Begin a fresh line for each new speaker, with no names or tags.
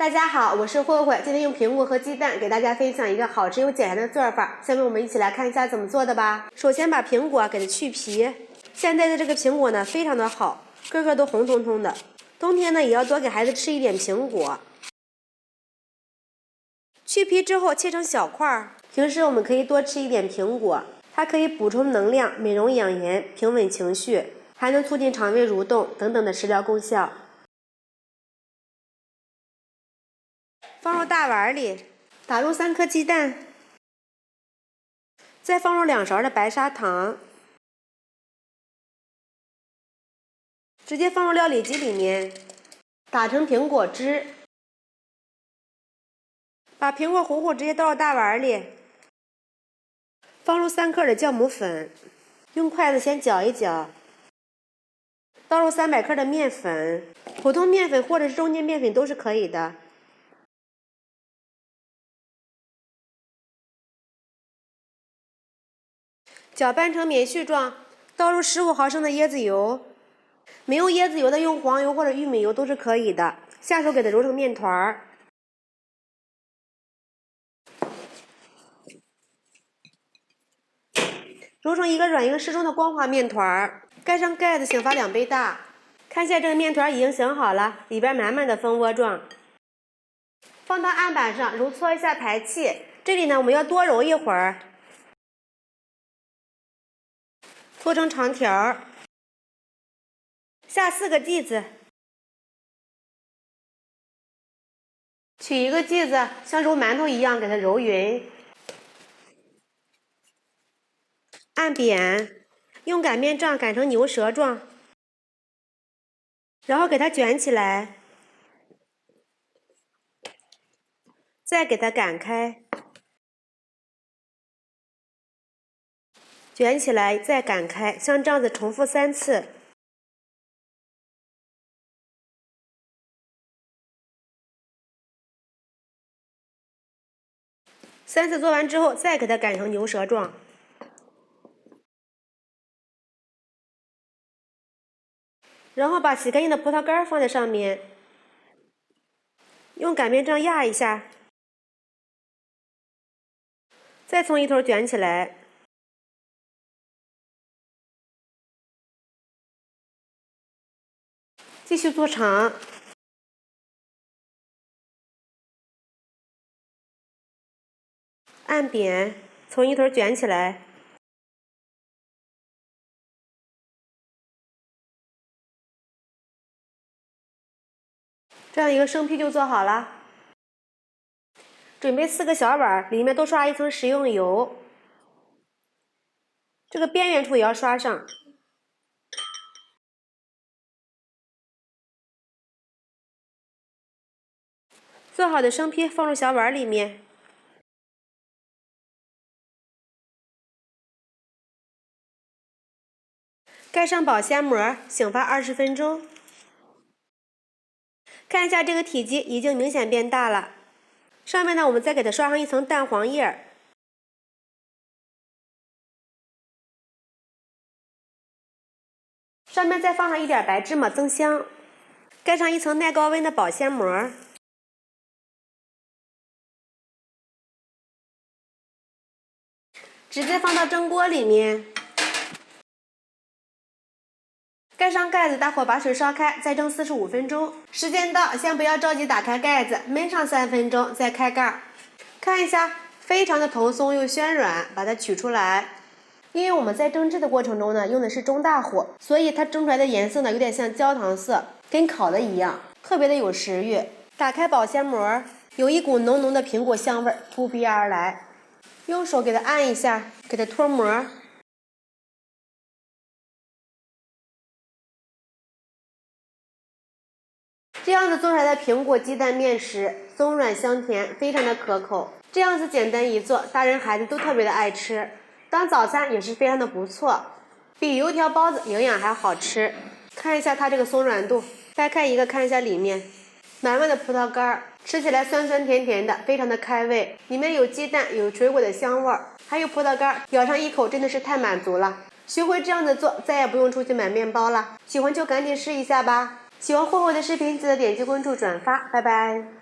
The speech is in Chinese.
大家好，我是慧慧，今天用苹果和鸡蛋给大家分享一个好吃又简单的做法。下面我们一起来看一下怎么做的吧。首先把苹果给它去皮，现在的这个苹果呢非常的好，个个都红彤彤的。冬天呢也要多给孩子吃一点苹果。去皮之后切成小块，平时我们可以多吃一点苹果，它可以补充能量、美容养颜、平稳情绪，还能促进肠胃蠕动等等的食疗功效。放入大碗里，打入3颗鸡蛋，再放入2勺的白砂糖，直接放入料理机里面，打成苹果汁。把苹果糊糊直接倒入大碗里，放入3克的酵母粉，用筷子先搅一搅，倒入300克的面粉，普通面粉或者是中筋面粉都是可以的。搅拌成棉絮状，倒入15毫升的椰子油，没有椰子油的用黄油或者玉米油都是可以的。下手给它揉成面团儿，揉成一个软硬适中的光滑面团儿，盖上盖子，醒发2倍大。看一下这个面团已经醒好了，里边满满的蜂窝状。放到案板上揉搓一下排气，这里呢我们要多揉一会儿。搓成长条，下4个剂子，取一个剂子，像揉馒头一样给它揉匀，按扁，用擀面杖擀成牛舌状，然后给它卷起来，再给它擀开，卷起来再擀开，像这样子重复3次。3次做完之后，再给它擀成牛舌状。然后把洗干净的葡萄干放在上面，用擀面杖压一下，再从一头卷起来。继续做长，按扁，从一头卷起来。这样一个生坯就做好了。准备4个小碗，里面都刷一层食用油，这个边缘处也要刷上。做好的生坯放入小碗里面，盖上保鲜膜，醒发20分钟。看一下这个体积已经明显变大了。上面呢，我们再给它刷上一层蛋黄液，上面再放上一点白芝麻增香，盖上一层耐高温的保鲜膜，直接放到蒸锅里面，盖上盖子，大火把水烧开，再蒸45分钟。时间到，先不要着急打开盖子，焖上3分钟，再开盖。看一下，非常的蓬松又暄软，把它取出来。因为我们在蒸制的过程中呢，用的是中大火，所以它蒸出来的颜色呢，有点像焦糖色，跟烤的一样，特别的有食欲。打开保鲜膜，有一股浓浓的苹果香味扑鼻而来。用手给它按一下，给它脱膜。这样子做出来的苹果鸡蛋面食，松软香甜，非常的可口。这样子简单一做，大人孩子都特别的爱吃，当早餐也是非常的不错，比油条包子营养还好吃。看一下它这个松软度，掰开一个看一下里面，满满的葡萄干，吃起来酸酸甜甜的，非常的开胃。里面有鸡蛋，有水果的香味，还有葡萄干，咬上一口真的是太满足了。学会这样子做，再也不用出去买面包了。喜欢就赶紧试一下吧。喜欢慧慧的视频，记得点击关注、转发，拜拜。